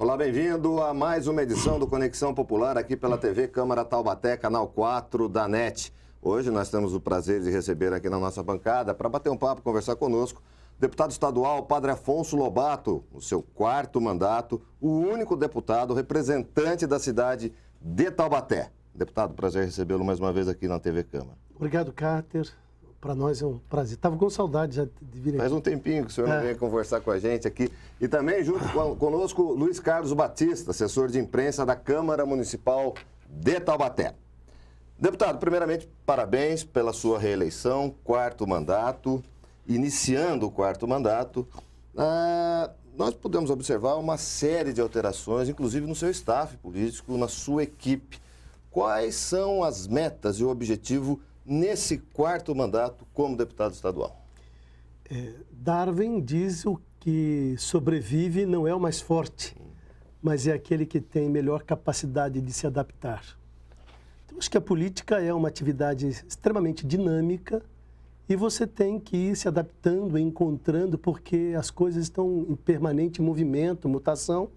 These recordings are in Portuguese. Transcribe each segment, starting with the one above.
Olá, bem-vindo a mais uma edição do Conexão Popular aqui pela TV Câmara Taubaté, canal 4 da NET. Hoje nós temos o prazer de receber aqui na nossa bancada, para bater um papo, conversar conosco, o deputado estadual Padre Afonso Lobato, no seu 4º mandato, o único deputado representante da cidade de Taubaté. Deputado, prazer recebê-lo mais uma vez aqui na TV Câmara. Obrigado, Carter. Para nós é um prazer. Estava com saudade já de vir aqui. Faz um tempinho que o senhor não vem conversar com a gente aqui. E também junto conosco, Luiz Carlos Batista, assessor de imprensa da Câmara Municipal de Taubaté. Deputado, primeiramente, parabéns pela sua reeleição, 4º mandato. Iniciando o 4º mandato, nós podemos observar uma série de alterações, inclusive no seu staff político, na sua equipe. Quais são as metas e o objetivo nesse 4º mandato como deputado estadual? Darwin diz o que sobrevive não é o mais forte, mas é aquele que tem melhor capacidade de se adaptar. Então, acho que a política é uma atividade extremamente dinâmica e você tem que ir se adaptando, encontrando, porque as coisas estão em permanente movimento, mutação,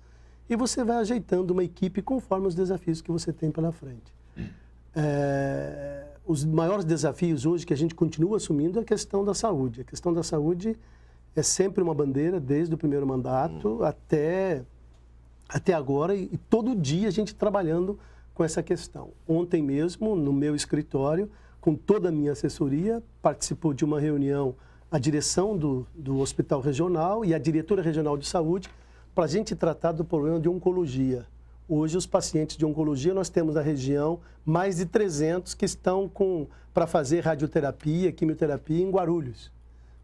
e você vai ajeitando uma equipe conforme os desafios que você tem pela frente. Os maiores desafios hoje que a gente continua assumindo é a questão da saúde. A questão da saúde é sempre uma bandeira, desde o primeiro mandato até agora, e todo dia a gente trabalhando com essa questão. Ontem mesmo, no meu escritório, com toda a minha assessoria, participou de uma reunião a direção do Hospital Regional e a diretora regional de saúde para a gente tratar do problema de oncologia. Hoje, os pacientes de oncologia, nós temos na região mais de 300 que estão para fazer radioterapia, quimioterapia em Guarulhos,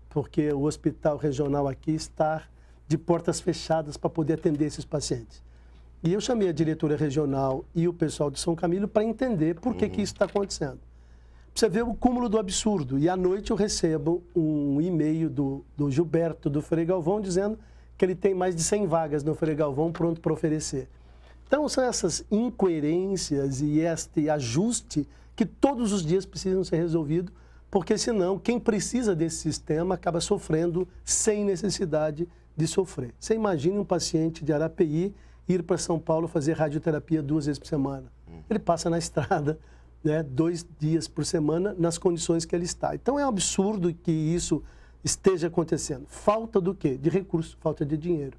porque o hospital regional aqui está de portas fechadas para poder atender esses pacientes. E eu chamei a diretora regional e o pessoal de São Camilo para entender por que isso está acontecendo. Você vê o cúmulo do absurdo. E à noite eu recebo um e-mail do Gilberto, do Frei Galvão, dizendo que ele tem mais de 100 vagas no Frei Galvão pronto para oferecer. Então, são essas incoerências e este ajuste que todos os dias precisam ser resolvidos, porque senão quem precisa desse sistema acaba sofrendo sem necessidade de sofrer. Você imagine um paciente de Arapeí ir para São Paulo fazer radioterapia 2 vezes por semana. Ele passa na estrada, 2 dias por semana, nas condições que ele está. Então, é um absurdo que isso esteja acontecendo. Falta do quê? De recurso, falta de dinheiro.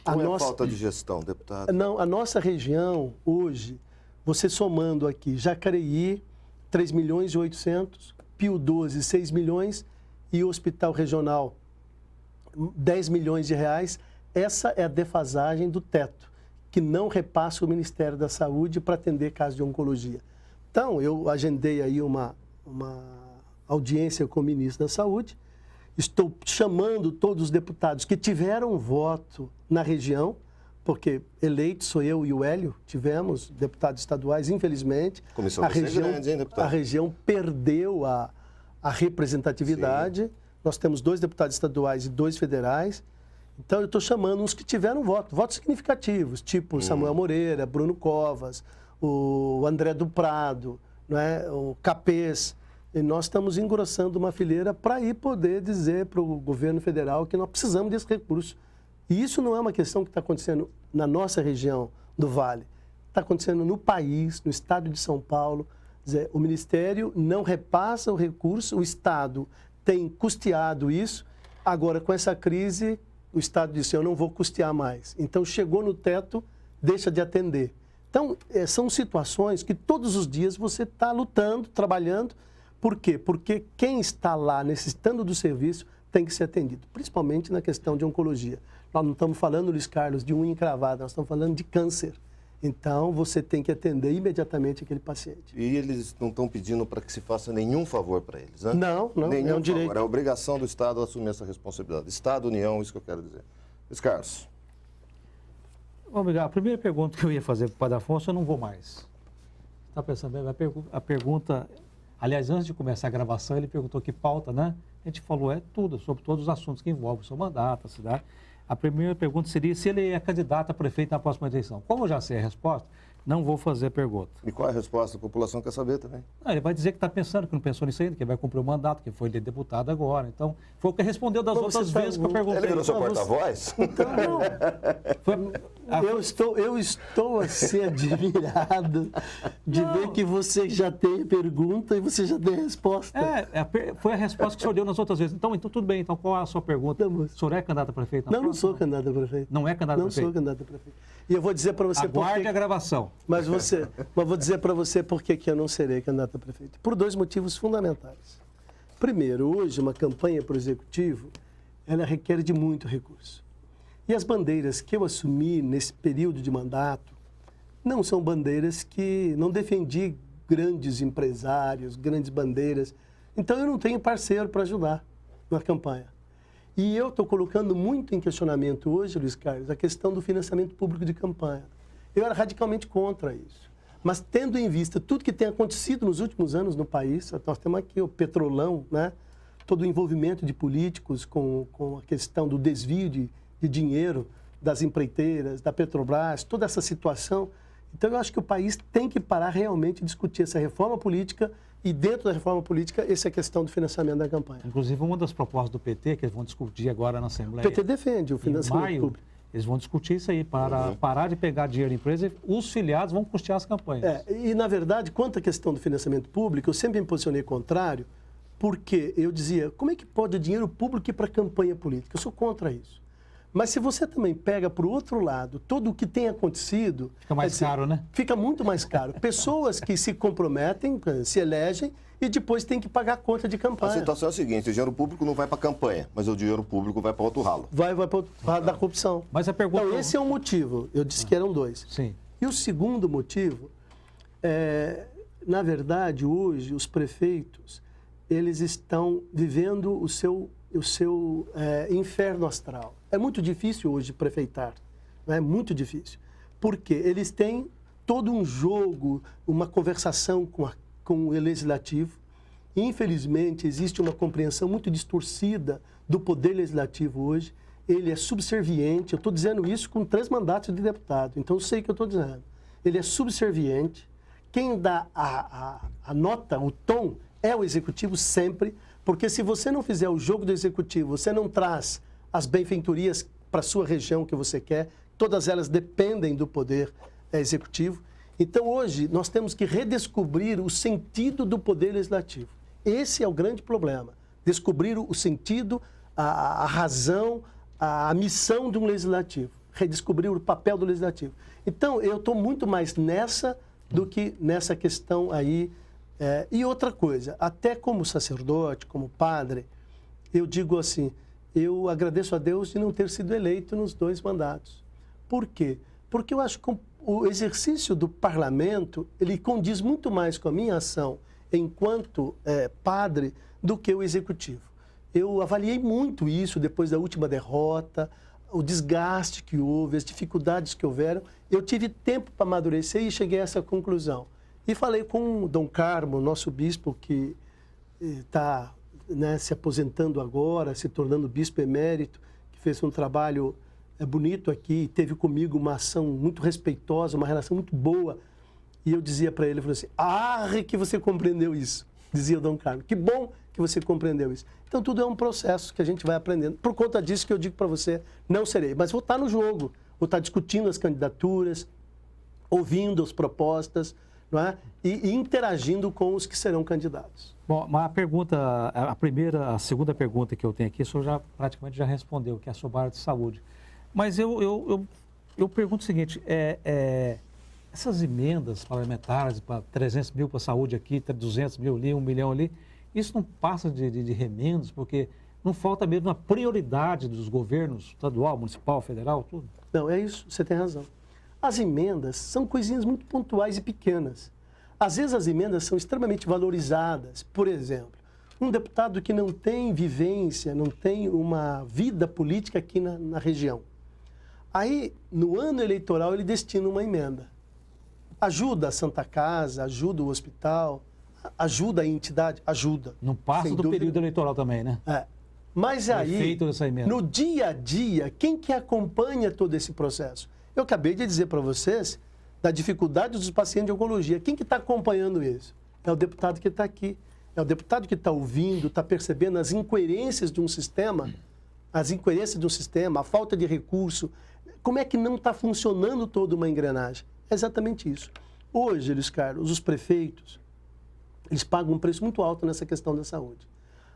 Não é falta de gestão, deputado? Não, a nossa região, hoje, você somando aqui, Jacareí, 3 milhões e 800, Pio 12, 6 milhões, e o Hospital Regional, 10 milhões de reais, essa é a defasagem do teto, que não repassa o Ministério da Saúde para atender casos de oncologia. Então, eu agendei aí uma audiência com o ministro da Saúde, estou chamando todos os deputados que tiveram voto na região, porque eleito sou eu e o Hélio, tivemos deputados estaduais, infelizmente. Comissão vai ser grande, hein, deputado? A região perdeu a representatividade. Sim. Nós temos 2 deputados estaduais e 2 federais. Então, eu estou chamando uns que tiveram votos significativos, tipo Samuel Moreira, Bruno Covas, o André do Prado, o Capês. E nós estamos engrossando uma fileira para ir poder dizer para o governo federal que nós precisamos desse recurso. E isso não é uma questão que está acontecendo na nossa região do Vale. Está acontecendo no país, no estado de São Paulo. Quer dizer, o Ministério não repassa o recurso, o Estado tem custeado isso. Agora, com essa crise, o Estado disse, eu não vou custear mais. Então, chegou no teto, deixa de atender. Então, são situações que todos os dias você está lutando, trabalhando. Por quê? Porque quem está lá necessitando do serviço tem que ser atendido, principalmente na questão de oncologia. Nós não estamos falando, Luiz Carlos, de unha encravada, nós estamos falando de câncer. Então, você tem que atender imediatamente aquele paciente. E eles não estão pedindo para que se faça nenhum favor para eles, né? Não, nenhum é um direito. Favor. É a obrigação do Estado assumir essa responsabilidade. Estado, União, isso que eu quero dizer. Luiz Carlos. Obrigado. A primeira pergunta que eu ia fazer para o Padre Afonso, eu não vou mais. Está pensando bem? A pergunta... Aliás, antes de começar a gravação, ele perguntou que pauta, né? A gente falou tudo, sobre todos os assuntos que envolvem o seu mandato, a cidade. A primeira pergunta seria se ele é candidato a prefeito na próxima eleição. Como eu já sei a resposta, não vou fazer a pergunta. E qual é a resposta? A população quer saber também. Ele vai dizer que está pensando, que não pensou nisso ainda, que vai cumprir o mandato, que foi deputado agora. Então, foi o que respondeu das outras vezes que eu perguntei. Ele virou seu porta-voz? Então, não. Eu estou assim admirado de ver que você já tem a pergunta e você já tem a resposta. Foi a resposta que o senhor deu nas outras vezes. Então tudo bem. Então, qual é a sua pergunta? O senhor é candidato a prefeito? Não sou candidato a prefeito. Não é candidato a prefeito? Não sou candidato a prefeito. E eu vou dizer para você Aguarde a gravação. Mas vou dizer para você por que eu não serei candidato a prefeito. Por 2 motivos fundamentais. Primeiro, hoje, uma campanha para o Executivo, ela requer de muito recurso. E as bandeiras que eu assumi nesse período de mandato não são bandeiras que não defendi grandes empresários, grandes bandeiras. Então, eu não tenho parceiro para ajudar na campanha. E eu estou colocando muito em questionamento hoje, Luiz Carlos, a questão do financiamento público de campanha. Eu era radicalmente contra isso. Mas, tendo em vista tudo que tem acontecido nos últimos anos no país, nós temos aqui o Petrolão, né? Todo o envolvimento de políticos com a questão do desvio de dinheiro das empreiteiras, da Petrobras, toda essa situação. Então, eu acho que o país tem que parar realmente de discutir essa reforma política e, dentro da reforma política, essa é a questão do financiamento da campanha. Inclusive, uma das propostas do PT, que eles vão discutir agora na Assembleia... O PT defende o financiamento público. Eles vão discutir isso aí, para parar de pegar dinheiro da empresa e os filiados vão custear as campanhas. E, na verdade, quanto à questão do financiamento público, eu sempre me posicionei contrário, porque eu dizia, como é que pode o dinheiro público ir para a campanha política? Eu sou contra isso. Mas se você também pega para o outro lado todo o que tem acontecido... Fica mais caro, né? Fica muito mais caro. Pessoas que se comprometem, se elegem e depois têm que pagar a conta de campanha. A situação é a seguinte, o dinheiro público não vai para a campanha, mas o dinheiro público vai para outro ralo. Vai para o ralo da corrupção. Mas a pergunta... Então, esse é um motivo. Eu disse que eram 2. Sim. E o segundo motivo na verdade, hoje, os prefeitos, eles estão vivendo o seu inferno astral. É muito difícil hoje prefeitar, é muito difícil, porque eles têm todo um jogo, uma conversação com o legislativo. E, infelizmente, existe uma compreensão muito distorcida do poder legislativo hoje. Ele é subserviente, eu estou dizendo isso com 3 mandatos de deputado, então eu sei o que eu estou dizendo. Ele é subserviente, quem dá a nota, o tom, é o executivo sempre, porque se você não fizer o jogo do executivo, você não traz as benfeitorias para a sua região que você quer, todas elas dependem do poder executivo. Então, hoje, nós temos que redescobrir o sentido do poder legislativo. Esse é o grande problema, descobrir o sentido, a razão, a missão de um legislativo, redescobrir o papel do legislativo. Então, eu estou muito mais nessa do que nessa questão aí. E outra coisa, até como sacerdote, como padre, eu digo assim, eu agradeço a Deus de não ter sido eleito nos 2 mandatos. Por quê? Porque eu acho que o exercício do parlamento, ele condiz muito mais com a minha ação enquanto padre do que o executivo. Eu avaliei muito isso depois da última derrota, o desgaste que houve, as dificuldades que houveram. Eu tive tempo para amadurecer e cheguei a essa conclusão. E falei com o Dom Carmo, nosso bispo, que está se aposentando agora, se tornando bispo emérito, que fez um trabalho bonito aqui, teve comigo uma ação muito respeitosa, uma relação muito boa. E eu dizia para ele, eu falei assim, arre que você compreendeu isso, dizia o Dom Carmo. Que bom que você compreendeu isso. Então, tudo é um processo que a gente vai aprendendo. Por conta disso que eu digo para você, não serei, mas vou estar no jogo, vou estar discutindo as candidaturas, ouvindo as propostas, não é? E interagindo com os que serão candidatos. Bom, mas a segunda pergunta que eu tenho aqui, o senhor praticamente já respondeu, que é sobre a área de saúde. Mas eu pergunto o seguinte, essas emendas parlamentares para 300 mil para a saúde aqui, 200 mil ali, 1 milhão ali, isso não passa de remendos, porque não falta mesmo a prioridade dos governos estadual, municipal, federal, tudo? Não, é isso, você tem razão. As emendas são coisinhas muito pontuais e pequenas. Às vezes as emendas são extremamente valorizadas. Por exemplo, um deputado que não tem vivência, não tem uma vida política aqui na região. Aí, no ano eleitoral, ele destina uma emenda. Ajuda a Santa Casa, ajuda o hospital, ajuda a entidade, ajuda. Não passa do período eleitoral também, né? Mas aí, no dia a dia, quem que acompanha todo esse processo? Eu acabei de dizer para vocês da dificuldade dos pacientes de oncologia. Quem que está acompanhando isso? É o deputado que está aqui. É o deputado que está ouvindo, está percebendo as incoerências de um sistema, a falta de recurso. como é que não está funcionando toda uma engrenagem? É exatamente isso. Hoje, Luiz Carlos, os prefeitos, eles pagam um preço muito alto nessa questão da saúde.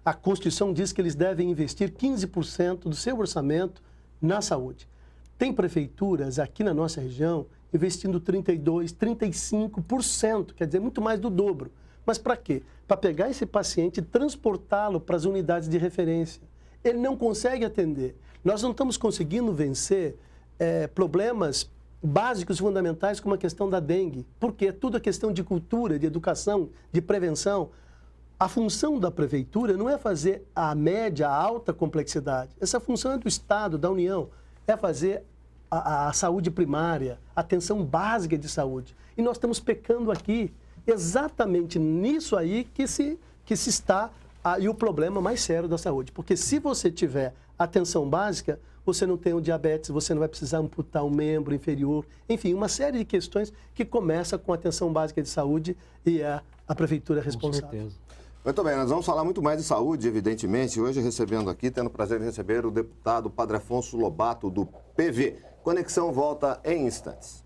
A Constituição diz que eles devem investir 15% do seu orçamento na saúde. Tem prefeituras aqui na nossa região investindo 32%, 35%, quer dizer, muito mais do dobro. Mas para quê? Para pegar esse paciente e transportá-lo para as unidades de referência. Ele não consegue atender. Nós não estamos conseguindo vencer problemas básicos e fundamentais como a questão da dengue, porque é tudo a questão de cultura, de educação, de prevenção. A função da prefeitura não é fazer a média, a alta complexidade. Essa função é do Estado, da União, é fazer a saúde primária, a atenção básica de saúde. E nós estamos pecando aqui exatamente nisso aí que se está aí o problema mais sério da saúde. Porque se você tiver atenção básica, você não tem o diabetes, você não vai precisar amputar um membro inferior, enfim, uma série de questões que começa com a atenção básica de saúde e a prefeitura responsável. Com certeza. Muito bem, nós vamos falar muito mais de saúde, evidentemente. Hoje recebendo aqui, tendo o prazer de receber o deputado Padre Afonso Lobato, do PV. Conexão volta em instantes.